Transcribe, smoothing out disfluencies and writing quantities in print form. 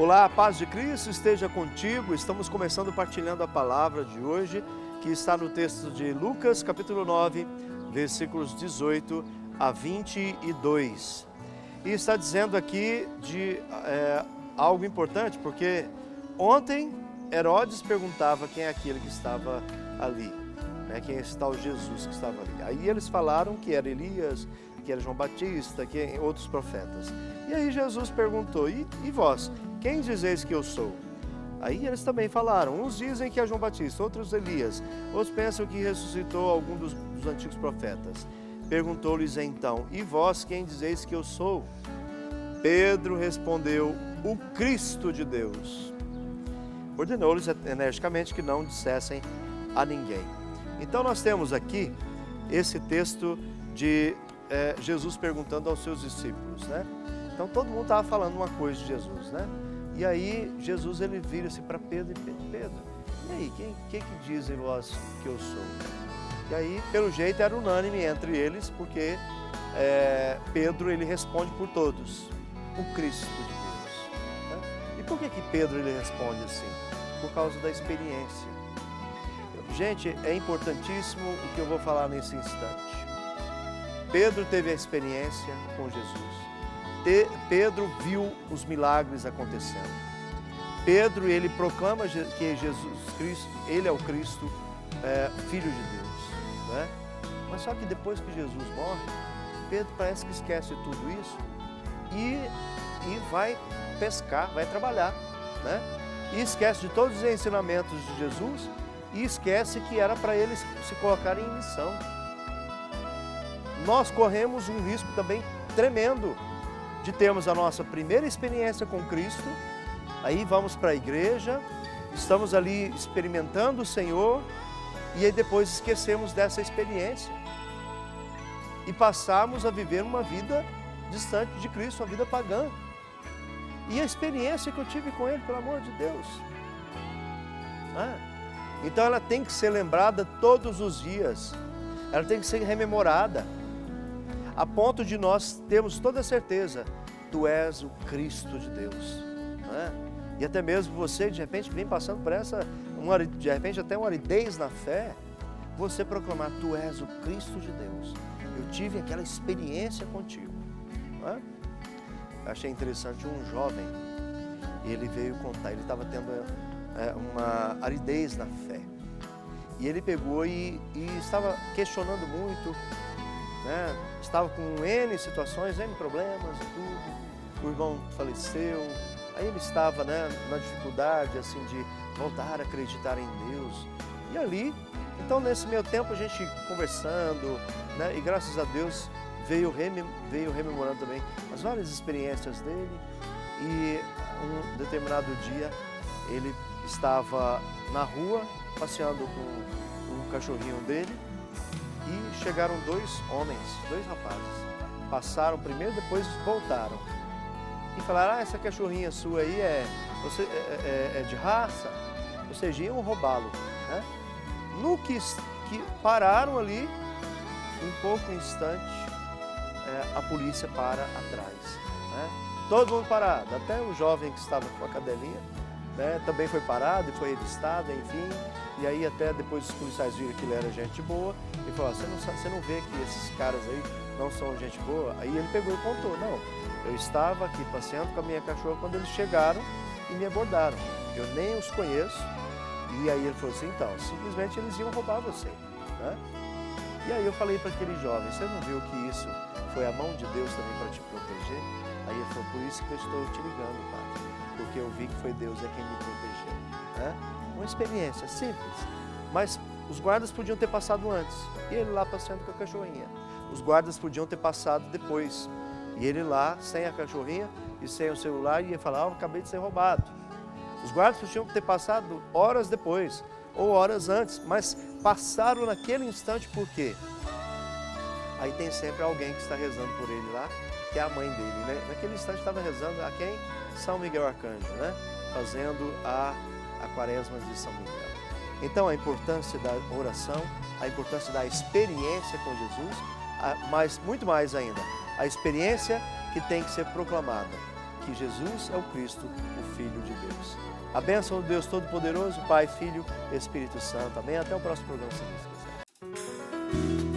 Olá, a paz de Cristo esteja contigo. Estamos começando partilhando a palavra de hoje, que está no texto de Lucas, capítulo 9, versículos 18 a 22. E está dizendo aqui de algo importante, porque ontem Herodes perguntava quem é aquele que estava ali, né? Quem é esse tal Jesus que estava ali. Aí eles falaram que era Elias, que era João Batista, que outros profetas. E aí Jesus perguntou, e vós, quem dizeis que eu sou? Aí eles também falaram, uns dizem que é João Batista, outros Elias, outros pensam que ressuscitou algum dos antigos profetas. Perguntou-lhes então, e vós quem dizeis que eu sou? Pedro respondeu, o Cristo de Deus. Ordenou-lhes energicamente que não dissessem a ninguém. Então nós temos aqui esse texto de Jesus perguntando aos seus discípulos, né? Então todo mundo estava falando uma coisa de Jesus, né? E aí Jesus ele vira-se para Pedro e Pedro, e aí, quem que dizem vós que eu sou? E aí, pelo jeito, era unânime entre eles, porque Pedro ele responde por todos, o Cristo de Deus, né? E por que Pedro ele responde assim? Por causa da experiência. Gente, é importantíssimo o que eu vou falar nesse instante. Pedro teve a experiência com Jesus. Pedro viu os milagres acontecendo. Pedro, ele proclama que Jesus Cristo, ele é o Cristo, Filho de Deus, né? Mas só que depois que Jesus morre, Pedro parece que esquece tudo isso e vai pescar, vai trabalhar, né? E esquece de todos os ensinamentos de Jesus e esquece que era para eles se colocarem em missão. Nós corremos um risco também tremendo de termos a nossa primeira experiência com Cristo, aí vamos para a igreja, estamos ali experimentando o Senhor e aí depois esquecemos dessa experiência e passamos a viver uma vida distante de Cristo, uma vida pagã. E a experiência que eu tive com Ele, pelo amor de Deus. Então ela tem que ser lembrada todos os dias, ela tem que ser rememorada, a ponto de nós termos toda a certeza, tu és o Cristo de Deus, né? E até mesmo você, de repente, vem passando por de repente até uma aridez na fé, você proclamar, tu és o Cristo de Deus, eu tive aquela experiência contigo, né? Achei interessante um jovem, ele veio contar, ele estava tendo uma aridez na fé, e ele pegou e estava questionando muito, né? Estava com N situações, N problemas e tudo, o irmão faleceu, aí ele estava, né, na dificuldade assim, de voltar a acreditar em Deus, e ali, então nesse meio tempo a gente conversando, né, e graças a Deus veio rememorando também as várias experiências dele, e um determinado dia ele estava na rua passeando com um cachorrinho dele, e chegaram dois homens, dois rapazes, passaram primeiro, depois voltaram e falaram, essa cachorrinha sua aí é de raça, ou seja, iam roubá-lo, né? No que pararam ali, em pouco instante, a polícia para atrás, né? Todo mundo parado, até o jovem que estava com a cadelinha, né, também foi parado e foi revistado, enfim. E aí até depois os policiais viram que ele era gente boa e falaram, você não vê que esses caras aí não são gente boa? Aí ele pegou e contou, não, eu estava aqui passeando com a minha cachorra quando eles chegaram e me abordaram, eu nem os conheço. E aí ele falou assim, então, simplesmente eles iam roubar você, né? E aí eu falei para aquele jovem, você não viu que isso foi a mão de Deus também para te proteger? Aí ele falou, por isso que eu estou te ligando, padre, porque eu vi que foi Deus quem me protegeu, né? Uma experiência simples, mas os guardas podiam ter passado antes, e ele lá passeando com a cachorrinha. Os guardas podiam ter passado depois, e ele lá sem a cachorrinha e sem o celular, e ia falar, eu acabei de ser roubado. Os guardas podiam ter passado horas depois, ou horas antes, mas passaram naquele instante por quê? Aí tem sempre alguém que está rezando por ele lá, que é a mãe dele, né? Naquele instante estava rezando a quem? São Miguel Arcanjo, né? Fazendo a quaresma de São Miguel. Então a importância da oração, a importância da experiência com Jesus, mas muito mais ainda, a experiência que tem que ser proclamada. que Jesus é o Cristo, o Filho de Deus. A bênção do Deus Todo-Poderoso, Pai, Filho, Espírito Santo. Amém. Até o próximo programa, se Deus quiser.